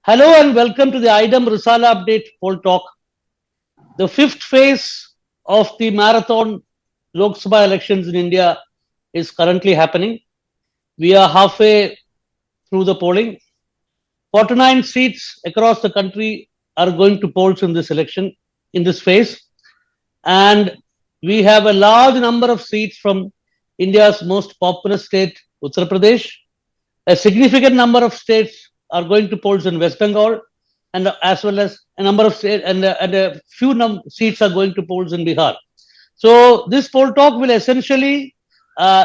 Hello and welcome to the IDEM Risala Update Poll Talk. The fifth phase of the marathon Lok Sabha elections in India is currently happening. We are halfway through the polling. 49 seats across the country are going to polls in this election, in this phase. And we have a large number of seats from India's most populous state, Uttar Pradesh. A significant number of states are going to polls in West Bengal, and as well as a number of states and a few seats are going to polls in Bihar. So this poll talk will essentially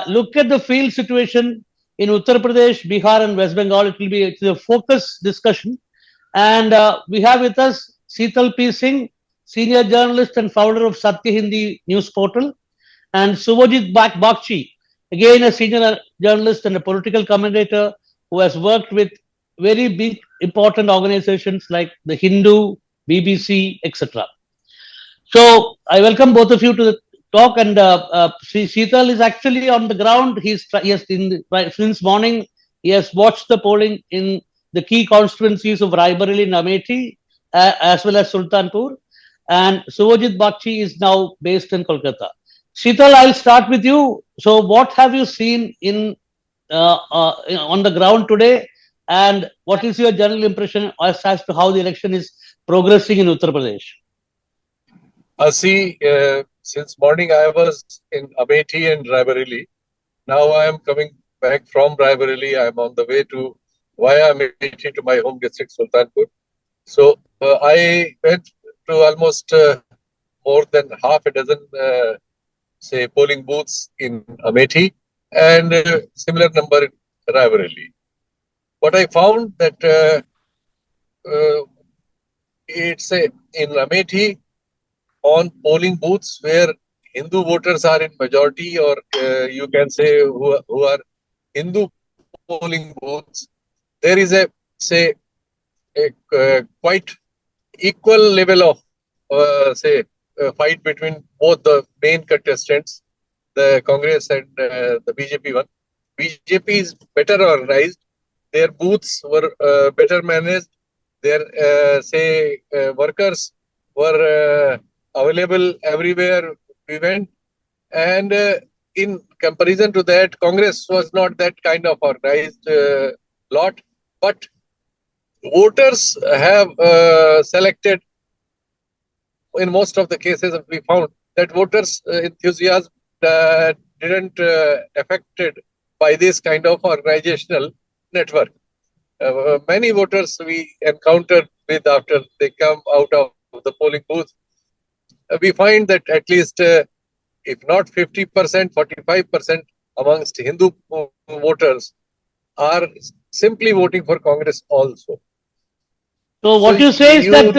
look at the field situation in Uttar Pradesh, Bihar, and West Bengal. It will be a focused discussion, and we have with us Sheetal P. Singh, senior journalist and founder of Satya Hindi news portal, and Suvojit Bagchi, again a senior journalist and a political commentator who has worked with very big, important organizations like the Hindu, BBC, etc. So I welcome both of you to the talk. And Sheetal is actually on the ground. He has since morning. He has watched the polling in the key constituencies of Raebareli and Amethi, as well as Sultanpur. And Suvojit Bakshi is now based in Kolkata. Sheetal, I'll start with you. So, what have you seen on the ground today, and what is your general impression as to how the election is progressing in Uttar Pradesh? Since morning I was in Amethi and Raebareli. Now I am coming back from Raebareli. I am on the way via Amethi to my home district, Sultanpur. So I went to almost more than half a dozen, polling booths in Amethi and similar number in Raebareli. What I found that in Amethi, on polling booths where Hindu voters are in majority, or you can say who are Hindu polling booths, there is a quite equal level of fight between both the main contestants, the Congress and the BJP one. BJP is better organized. Their booths were better managed. Their workers were available everywhere we went, and in comparison to that, Congress was not that kind of organized lot, but voters have selected. In most of the cases, we found that voters' enthusiasm didn't affected by this kind of organizational network. Many voters we encountered with after they come out of the polling booth, we find that at least, if not 50%, 45% amongst Hindu voters are simply voting for Congress also. So what you say is that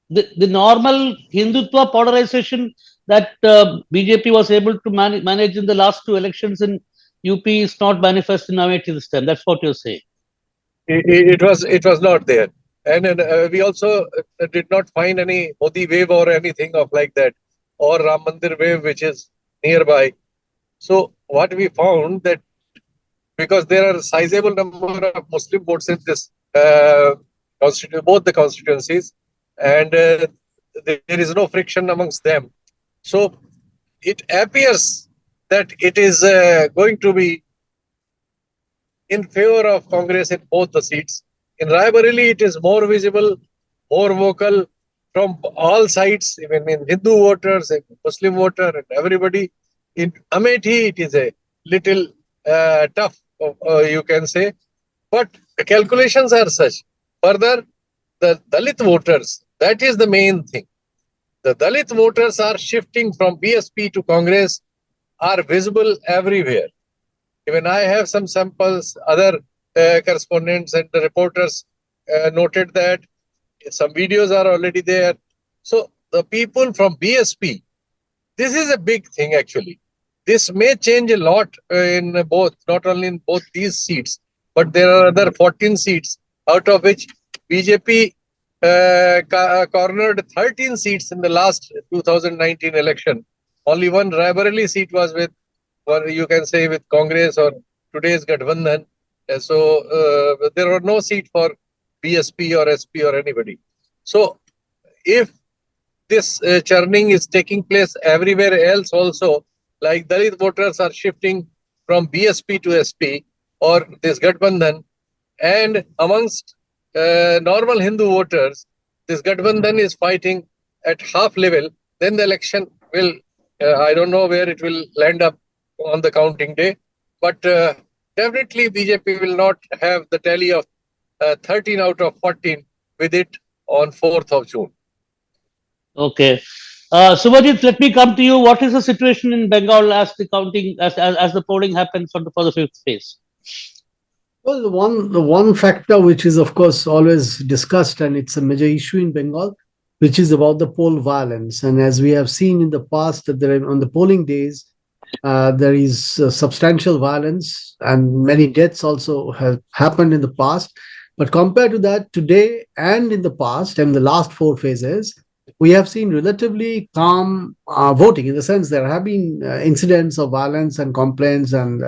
the normal Hindutva polarization that BJP was able to manage in the last two elections in UP is not manifest in Amethi this time. That's what you say. It was not there. And we also did not find any Modi wave or anything of like that, or Ram Mandir wave, which is nearby. So what we found that because there are a sizable number of Muslim votes in this both the constituencies, and there is no friction amongst them. So it appears that it is going to be in favor of Congress in both the seats. In Raebareli, it is more visible, more vocal from all sides, even in Hindu voters and Muslim voter and everybody. In Amethi, it is a little tough, you can say, but the calculations are such. Further, the Dalit voters, that is the main thing. The Dalit voters are shifting from BSP to Congress, are visible everywhere. Even I have some samples, other correspondents and the reporters noted that some videos are already there. So the people from BSP, this is a big thing actually. This may change a lot in both, not only in both these seats, but there are other 14 seats, out of which BJP cornered 13 seats in the last 2019 election. Only one Raebareli seat was with, or you can say with Congress or today's Gathbandhan. So there were no seat for BSP or SP or anybody. So if this churning is taking place everywhere else also, like Dalit voters are shifting from BSP to SP or this Gathbandhan, and amongst normal Hindu voters, this Gathbandhan is fighting at half level, then the election will, I don't know where it will land up on the counting day, but definitely BJP will not have the tally of 13 out of 14 with it on 4th of June. Okay. Suvojit, let me come to you. What is the situation in Bengal as the counting, as the polling happens for the fifth phase? Well, the one factor which is of course always discussed, and it's a major issue in Bengal, which is about the poll violence. And as we have seen in the past, that on the polling days, there is substantial violence, and many deaths also have happened in the past. But compared to that, today and in the past, and the last four phases, we have seen relatively calm voting, in the sense there have been incidents of violence and complaints and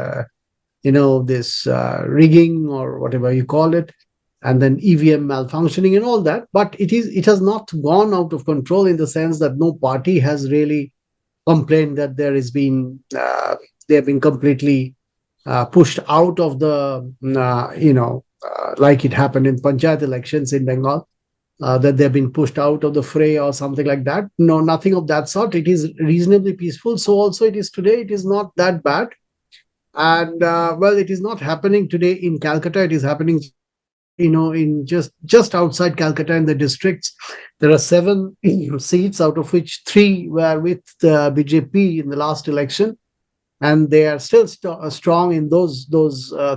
this rigging or whatever you call it, and then EVM malfunctioning and all that. But it has not gone out of control, in the sense that no party has really complained that they have been completely pushed out of the like it happened in Panchayat elections in Bengal, that they've been pushed out of the fray or something like that. No, nothing of that sort. It is reasonably peaceful. So also it is today. It is not that bad. And well, it is not happening today in Calcutta. It is happening, in just outside Calcutta, in the districts. There are 7 seats, out of which 3 were with the BJP in the last election, and they are still strong in those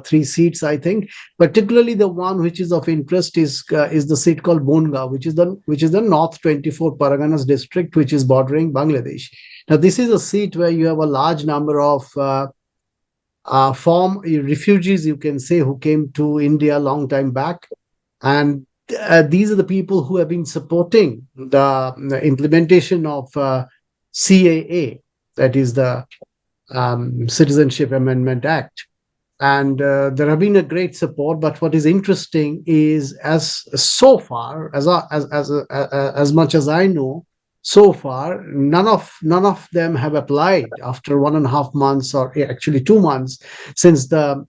3 seats. I think particularly the one which is of interest is the seat called Bonga, which is the North 24 Parganas district, which is bordering Bangladesh. Now, this is a seat where you have a large number of refugees, you can say, who came to India a long time back. And these are the people who have been supporting the implementation of CAA, that is the Citizenship Amendment Act. And there have been a great support. But what is interesting is, so far as much as I know, so far none of them have applied after 1.5 months, or actually 2 months, since the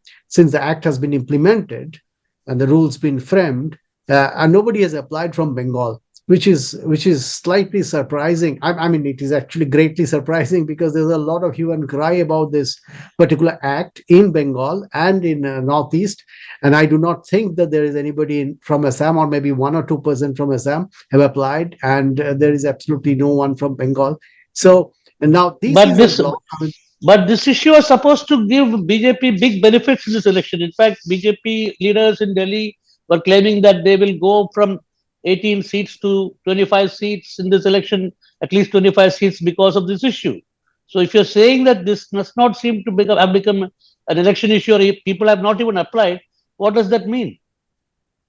act has been implemented and the rules been framed, and nobody has applied from Bengal, which is slightly surprising. I mean, it is actually greatly surprising, because there's a lot of hue and cry about this particular act in Bengal and in Northeast. And I do not think that there is anybody from Assam, or maybe 1 or 2% from Assam have applied, and there is absolutely no one from Bengal. So, and now but this issue was supposed to give BJP big benefits in this election. In fact, BJP leaders in Delhi were claiming that they will go from 18 seats to 25 seats in this election, at least 25 seats, because of this issue. So if you're saying that this does not seem to have become an election issue, or people have not even applied, what does that mean?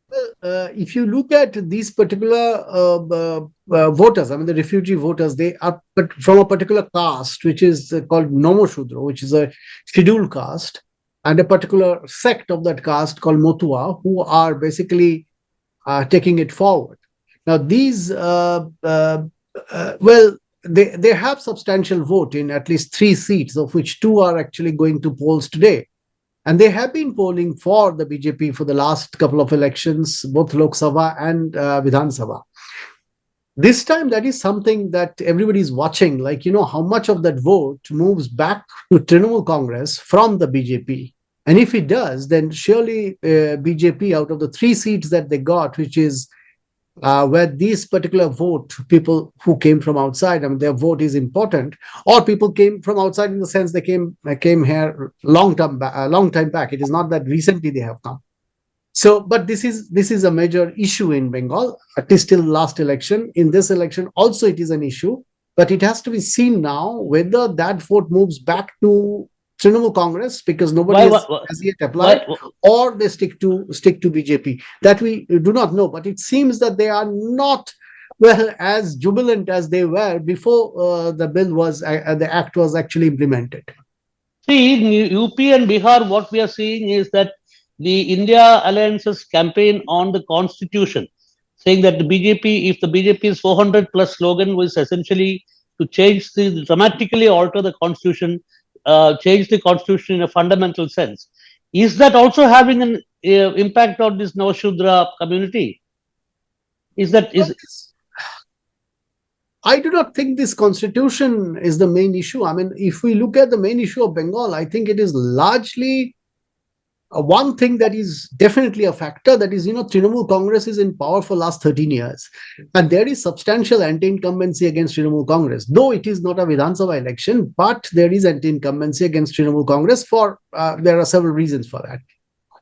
Well, if you look at these particular voters, I mean the refugee voters, they are from a particular caste, which is called Nomoshudra, which is a scheduled caste, and a particular sect of that caste called Motua, who are basically taking it forward. Now, these, they have substantial vote in at least 3 seats, of which 2 are actually going to polls today. And they have been polling for the BJP for the last couple of elections, both Lok Sabha and Vidhan Sabha. This time, that is something that everybody is watching, like, how much of that vote moves back to Trinamool Congress from the BJP. And if it does, then surely BJP, out of the 3 seats that they got, which is where this particular vote, people who came from outside, I mean, their vote is important, or people came from outside in the sense they came here long time back. It is not that recently they have come. So, but this is a major issue in Bengal, at least till last election. In this election, also it is an issue, but it has to be seen now whether that vote moves back to Trinamool Congress, because nobody has yet applied, or they stick to BJP. That we do not know, but it seems that they are not as jubilant as they were before the act was actually implemented. See, in UP and Bihar, what we are seeing is that the India Alliance's campaign on the constitution, saying that the BJP, if the BJP's 400 plus slogan was essentially to dramatically alter the constitution, change the constitution in a fundamental sense. Is that also having an impact on this Navashudra community? Is that is I do not think this constitution is the main issue. I mean, if we look at the main issue of Bengal, I think it is largely one thing that is definitely a factor, that is, Trinamool Congress is in power for last 13 years. And there is substantial anti-incumbency against Trinamool Congress. Though it is not a Vidhan Sabha election, but there is anti-incumbency against Trinamool Congress there are several reasons for that.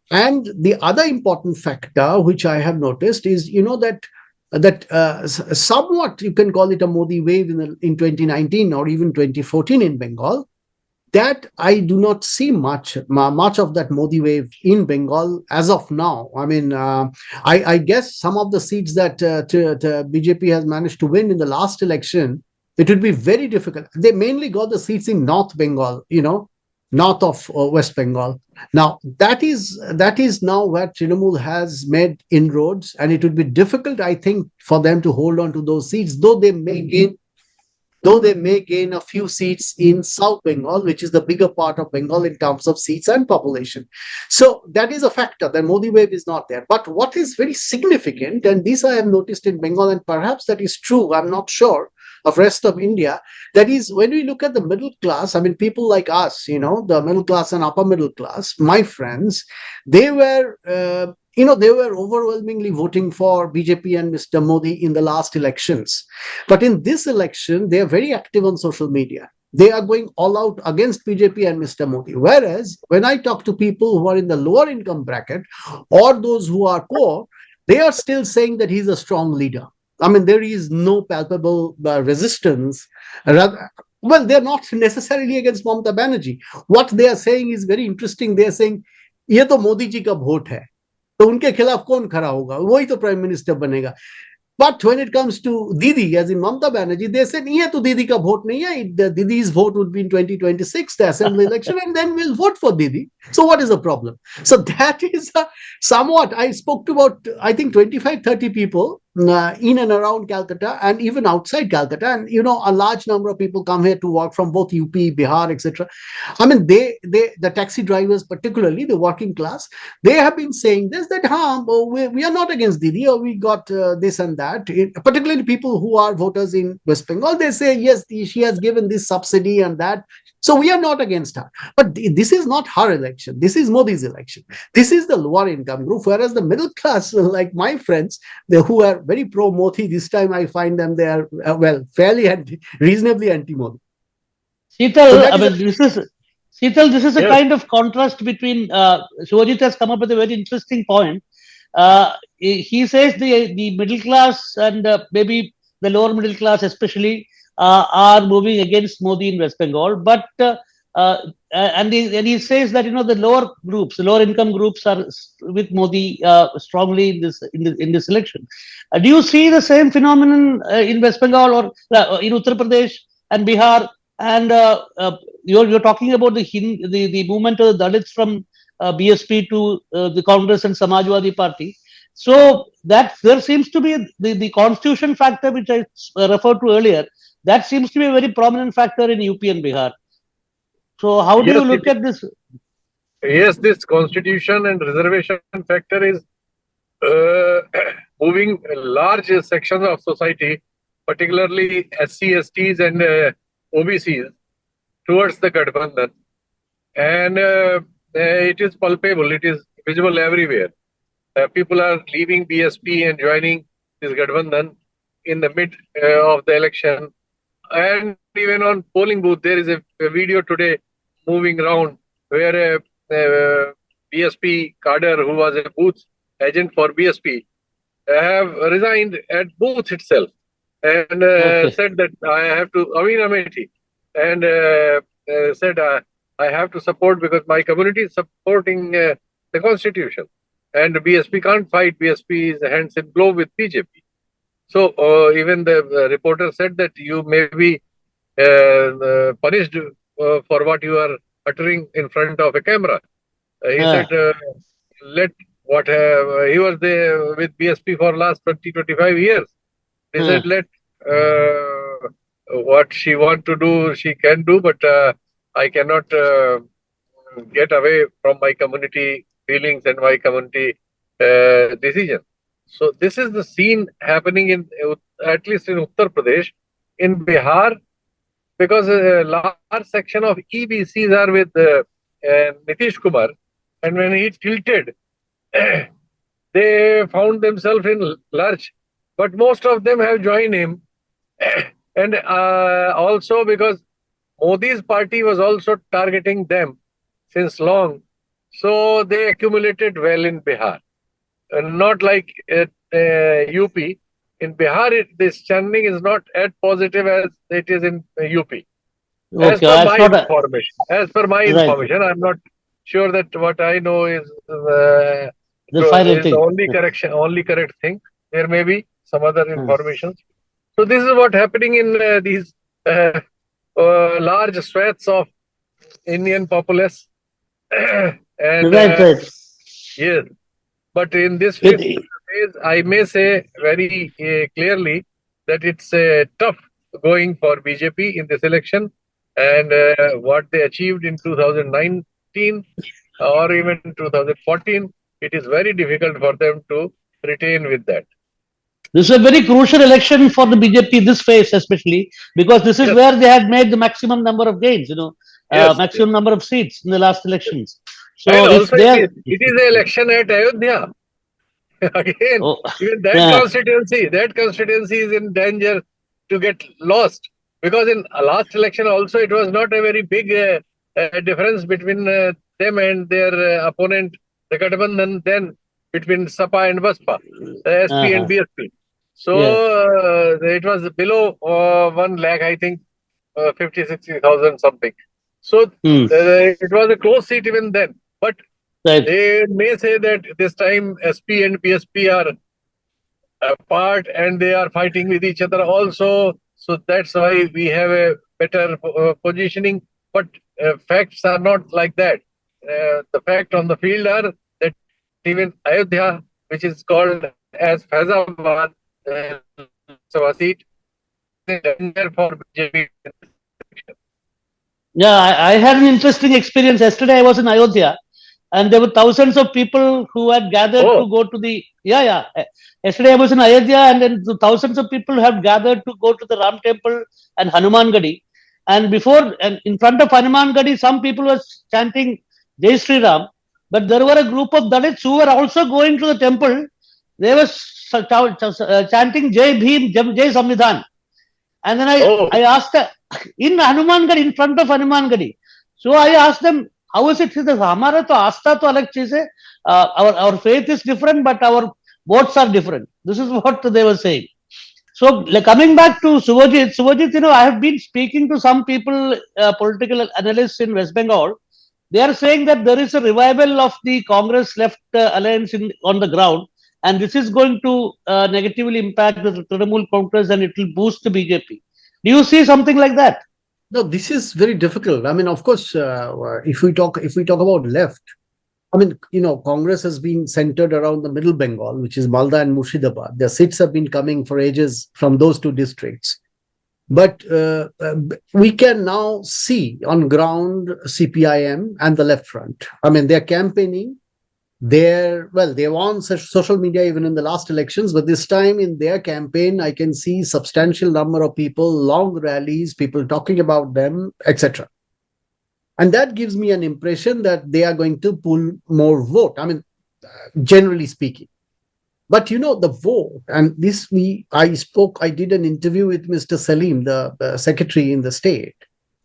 And the other important factor which I have noticed is, somewhat you can call it a Modi wave in 2019 or even 2014 in Bengal, that I do not see much of that Modi wave in Bengal as of now. I mean, I guess some of the seats that BJP has managed to win in the last election, it would be very difficult. They mainly got the seats in North Bengal, north of West Bengal. Now, that is now where Trinamool has made inroads, and it would be difficult, I think, for them to hold on to those seats, though they may gain a few seats in South Bengal, which is the bigger part of Bengal in terms of seats and population. So that is a factor. The Modi wave is not there. But what is very significant, and this I have noticed in Bengal, and perhaps that is true, I'm not sure, of rest of India, that is, when we look at the middle class, I mean, people like us, the middle class and upper middle class, my friends, they were overwhelmingly voting for BJP and Mr. Modi in the last elections. But in this election, they are very active on social media. They are going all out against BJP and Mr. Modi. Whereas when I talk to people who are in the lower income bracket or those who are poor, they are still saying that he's a strong leader. I mean, there is no palpable resistance. Well, they're not necessarily against Mamata Banerjee. What they are saying is very interesting. They are saying, ये तो मोदी जी का vote है, तो उनके खिलाफ कौन खड़ा होगा, वही तो प्राइम मिनिस्टर बनेगा. But when it comes to Didi, as in Mamata Banerjee, they said, ये तो दीदी का vote नहीं है. Didi's vote would be in 2026, the assembly election, and then we'll vote for Didi. So what is the problem? So that is somewhat, I spoke to about, I think, 25, 30 people in and around Calcutta and even outside Calcutta. And, a large number of people come here to work from both UP, Bihar, etc. I mean, the taxi drivers, particularly the working class, they have been saying this, that we are not against Didi, or we got this and that. Particularly people who are voters in West Bengal, they say, yes, she has given this subsidy and that. So we are not against her. But this is not her election. This is Modi's election. This is the lower income group, whereas the middle class, like my friends, who are very pro-Modi, this time I find them, they are, fairly reasonably anti-Modi. Sheetal, this is a kind of contrast between, Suvojit has come up with a very interesting point. He says the middle class and maybe the lower middle class especially are moving against Modi in West Bengal, but and he says that the lower income groups are with Modi strongly in this election. Do you see the same phenomenon in West Bengal or in Uttar Pradesh and Bihar? And you're talking about the movement of the Dalits from BSP to the Congress and Samajwadi Party. So that there seems to be the constitution factor, which I referred to earlier. That seems to be a very prominent factor in UP and Bihar. So how do you look at this? Yes, this constitution and reservation factor is moving large sections of society, particularly SC, STs and OBCs, towards the Gadbandhan. And it is palpable, it is visible everywhere. People are leaving BSP and joining this Gadbandhan in the mid of the election. And even on polling booth, there is a video today moving around where a BSP cadre who was a booth agent for BSP have resigned at booth itself and said that I have to, Amethi, and said I have to support because my community is supporting the constitution. And BSP can't fight. BSP is hands in glove with BJP. So even the reporter said that you may be punished for what you are uttering in front of a camera. He said let what he was there with BSP for last 20-25 years. They said let what she want to do, she can do, but I cannot get away from my community feelings and my community decision. So this is the scene happening in at least in Uttar Pradesh. In Bihar, because a large section of EBCs are with Nitish Kumar, and when he tilted, they found themselves in lurch. But most of them have joined him, and also because Modi's party was also targeting them since long, so they accumulated well in Bihar, and not like at UP. In Bihar, the standing is not as positive as it is in UP. As Okay, per that's my not a, information, right. I'm not sure that what I know is The final is the thing. only correct thing. There may be some other Hmm. information. So this is what happening in these large swaths of Indian populace, and Right, right. yes, but in this fifth It, phase, I may say very clearly that it's tough going for BJP in this election, and what they achieved in 2019 or even 2014, it is very difficult for them to retain with that. this is a very crucial election for the BJP, this phase especially, because this is Yes, where they had made the maximum number of gains, yes, yes. maximum number of seats in the last elections. And So if also they are, it is an election at Ayodhya. Again, oh, even yeah, that constituency is in danger to get lost, because in last election also it was not a very big difference between them and their opponent, the Gathbandhan, then between Sapa and Baspa, SP and uh-huh, BSP. So yeah, it was below 1 lakh, I think, 50-60,000 something. So hmm, it was a close seat even then. But right. they may say that this time SP and PSP are apart and they are fighting with each other also. So that's why we have a better positioning. But facts are not like that. The fact on the field are that even Ayodhya, which is called as Faizabad, seat, is in danger for BJP. Yeah, I had an interesting experience. Yesterday I was in Ayodhya, and there were thousands of people who had gathered Oh, to go to the, yeah, yeah. Yesterday I was in Ayodhya, and then thousands of people have gathered to go to the Ram temple and Hanuman Gadi. And before, and in front of Hanuman Gadi, some people were chanting Jai Sri Ram, but there were a group of Dalits who were also going to the temple. They were chanting Jai Bhim, Jai Samvidhan. And then oh, I asked in Hanumangadi, in front of Hanumangadi. So I asked them, how is it? He says, हमारा तो आस्था तो अलग चीज है. Our faith is different, but our votes are different. This is what they were saying. So coming back to Suvojit, I have been speaking to some people, political analysts in West Bengal. They are saying that there is a revival of the Congress left alliance on the ground, and this is going to negatively impact the Trinamool Congress, and it will boost the BJP. Do you see something like that? No, this is very difficult. I mean, of course, if we talk about left, I mean, Congress has been centered around the middle Bengal, which is Malda and Murshidabad. Their seats have been coming for ages from those two districts. But we can now see on ground CPIM and the left front. I mean, they're campaigning. They're on social media even in the last elections, but this time in their campaign, I can see substantial number of people, long rallies, people talking about them, etc. And that gives me an impression that they are going to pull more vote. I mean, generally speaking. But the vote, and I did an interview with Mr. Salim, the secretary in the state.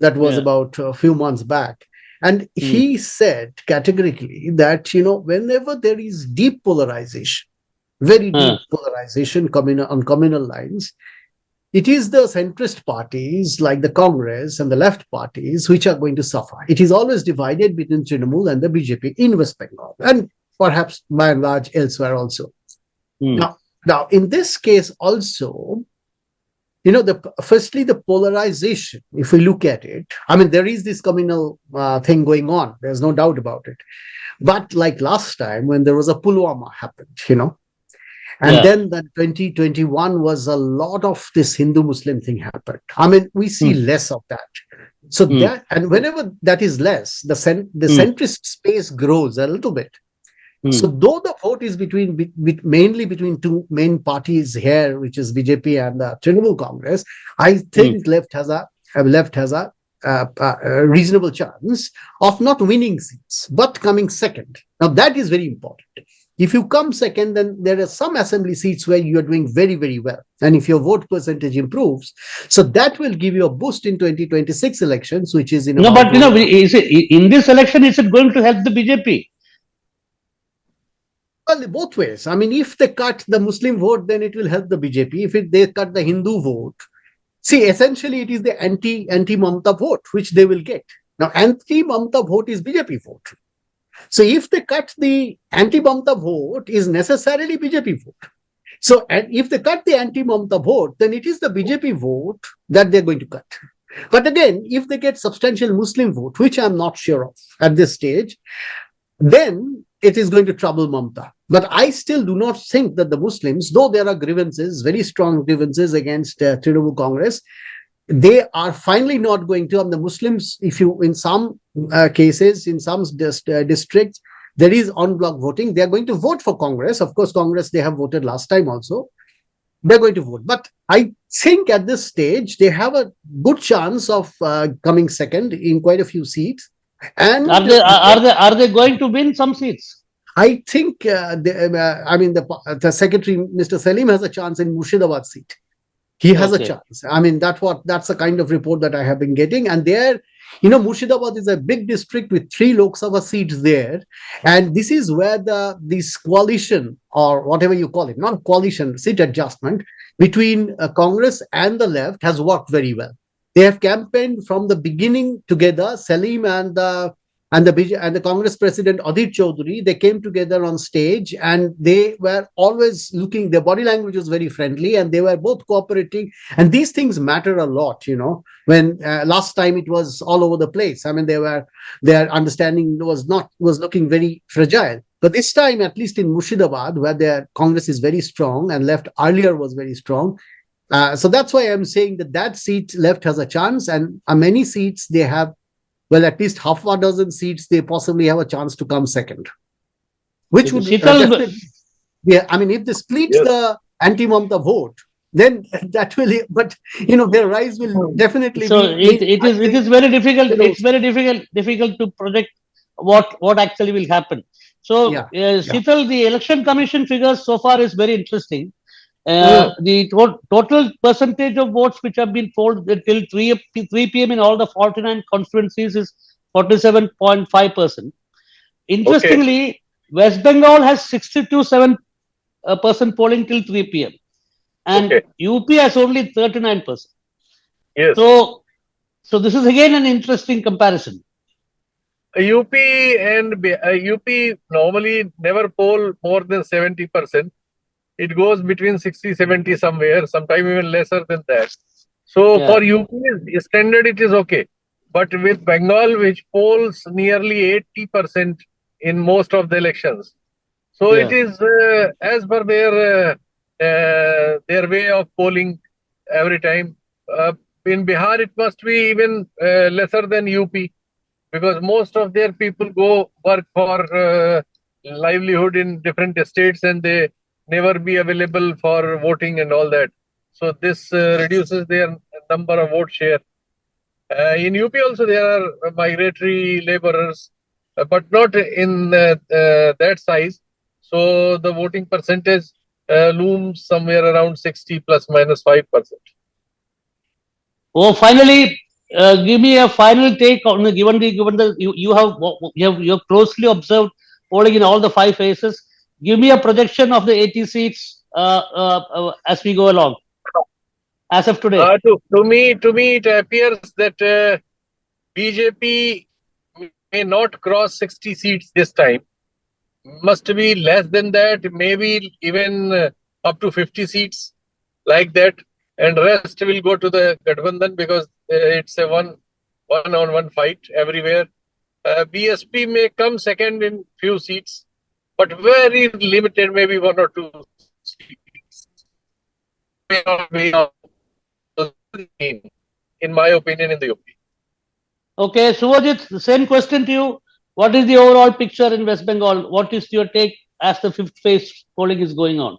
That was Yeah. about a few months back. And Mm. he said categorically that, whenever there is deep polarization, very Uh, deep polarization on communal lines, it is the centrist parties like the Congress and the left parties which are going to suffer. It is always divided between Trinamool and the BJP in West Bengal, and perhaps by and large elsewhere also. mm. Now, in this case also, firstly, the polarization, if we look at it, I mean, there is this communal thing going on. There's no doubt about it. But like last time when there was a Pulwama happened, and Yeah. then that 2021 was a lot of this Hindu-Muslim thing happened. I mean, we see less of that. So that, and whenever that is less, the centrist space grows a little bit. So though the vote is mainly between two main parties here, which is BJP and the Trinamool Congress, I think left has a reasonable chance of not winning seats, but coming second. Now that is very important. If you come second, then there are some assembly seats where you are doing very, very well. And if your vote percentage improves, so that will give you a boost in 2026 elections, which is in No, but in this election, is it going to help the BJP? Well, both ways. I mean, if they cut the Muslim vote, then it will help the BJP. If they cut the Hindu vote, see, essentially it is the anti-Mamata vote, which they will get. Now, anti-Mamata vote is BJP vote. So if they cut the anti-Mamata vote, is necessarily BJP vote. So, and if they cut the anti-Mamata vote, then it is the BJP vote that they're going to cut. But again, if they get substantial Muslim vote, which I'm not sure of at this stage, then it is going to trouble Mamata. But I still do not think that the Muslims, though there are grievances, very strong grievances against Trinamool Congress, they are finally not going to. And the Muslims, if you, in some cases, in some districts, there is en bloc voting. They are going to vote for Congress. Of course, Congress, they have voted last time also. They're going to vote. But I think at this stage, they have a good chance of coming second in quite a few seats. And are they going to win some seats? I think the secretary, Mr. Salim, has a chance in Murshidabad seat. He has a chance. I mean, that's the kind of report that I have been getting. And there, Murshidabad is a big district with 3 Lok Sabha seats there. And this is where this coalition, or whatever you call it, not coalition, seat adjustment between Congress and the left has worked very well. They have campaigned from the beginning together. Salim and the Congress president Adit Chaudhary, they came together on stage and they were always looking, their body language was very friendly and they were both cooperating. And these things matter a lot, when last time it was all over the place. I mean, their understanding was looking very fragile. But this time, at least in Murshidabad, where their Congress is very strong and left earlier was very strong. So that's why I'm saying that seat left has a chance, and many seats they have, well, at least half a dozen seats, they possibly have a chance to come second. Which would yeah, I mean, if they split the anti-Mamata vote, then that will, but their rise will definitely it is very difficult. It's very difficult to project what actually will happen. So, Sheetal, the election commission figures so far is very interesting. The total percentage of votes which have been polled till 3 p.m. in all the 49 constituencies is 47.5%. Interestingly, West Bengal has 62.7% polling till 3 p.m. and UP has only 39%. Yes. So this is again an interesting comparison. UP normally never poll more than 70%. It goes between 60, 70 somewhere, sometimes even lesser than that. So for UP standard, it is okay. But with Bengal, which polls nearly 80% in most of the elections. So it is as per their way of polling every time. In Bihar, it must be even lesser than UP, because most of their people go work for livelihood in different states and they never be available for voting and all that. So this reduces their number of vote share. In UP also there are migratory laborers, but not in that size. So the voting percentage looms somewhere around 60 plus minus 5%. Oh, finally, give me a final take on given the you have closely observed polling in all the 5 phases. Give me a projection of the 80 seats as we go along, as of today. To me, it appears that BJP may not cross 60 seats this time. Must be less than that, maybe even up to 50 seats, like that. and rest will go to the Gathbandhan because it's a one-on-one fight everywhere. BSP may come second in few seats, but very limited, maybe 1 or 2 seats. May not be in my opinion, in the UP. Okay, Suvojit, the same question to you. What is the overall picture in West Bengal? What is your take as the fifth phase polling is going on?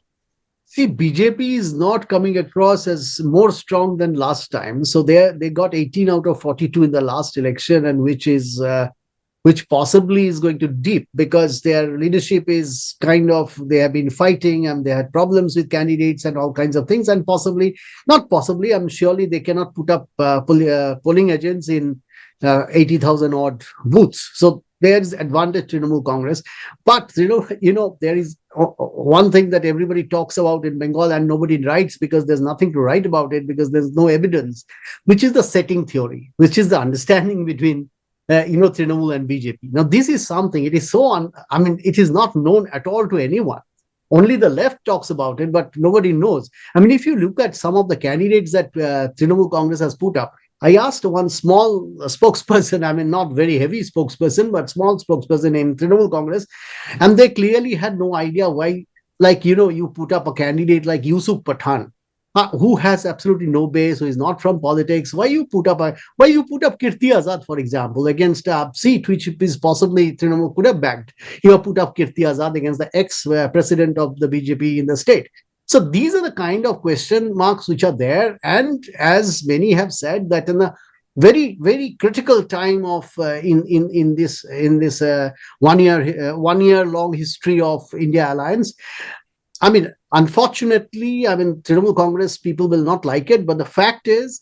See, BJP is not coming across as more strong than last time. So they got 18 out of 42 in the last election, and which possibly is going to dip because their leadership is they have been fighting and they had problems with candidates and all kinds of things, and not possibly, I'm surely they cannot put up polling agents in 80,000 odd booths. So there's advantage to Trinamool Congress. But there is one thing that everybody talks about in Bengal and nobody writes because there's nothing to write about it because there's no evidence, which is the setting theory, which is the understanding between Trinamool and BJP. Now, this is something, it is it is not known at all to anyone. Only the left talks about it, but nobody knows. I mean, if you look at some of the candidates that Trinamool Congress has put up, I asked one small spokesperson, not very heavy spokesperson, but small spokesperson in Trinamool Congress, and they clearly had no idea why, you put up a candidate like Yusuf Pathan, who has absolutely no base, who is not from politics. Why you put up Kirti Azad, for example, against a seat which is possibly Trinamool could have backed. You have put up Kirti Azad against the ex-president of the BJP in the state. So these are the kind of question marks which are there. And as many have said, that in a very, very critical time of in this 1 year long history of India alliance, unfortunately, Trinamool Congress people will not like it, but the fact is,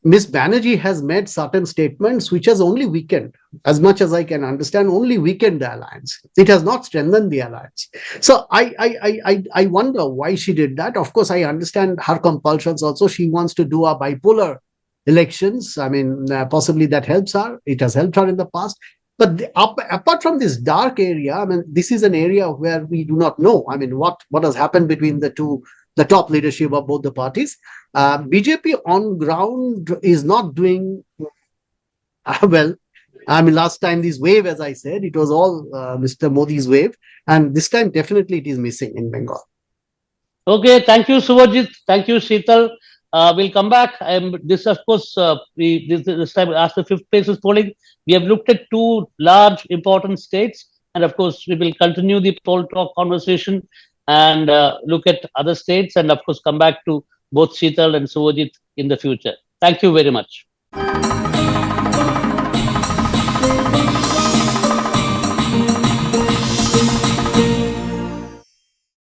Ms. Banerjee has made certain statements which has only weakened, as much as I can understand, only weakened the alliance. It has not strengthened the alliance. So I wonder why she did that. Of course, I understand her compulsions also. She wants to do a bipolar elections. Possibly that helps her. It has helped her in the past. But apart from this dark area, this is an area where we do not know. What has happened between the top leadership of both the parties. BJP on ground is not doing well. Last time this wave, as I said, it was all Mr. Modi's wave, and this time definitely it is missing in Bengal. Okay, thank you, Suvojit. Thank you, Sheetal. We'll come back. This, of course, this time after fifth phase is polling, we have looked at two large important states, and of course, we will continue the poll talk conversation and look at other states, and of course, come back to both Sheetal and Suvojit in the future. Thank you very much.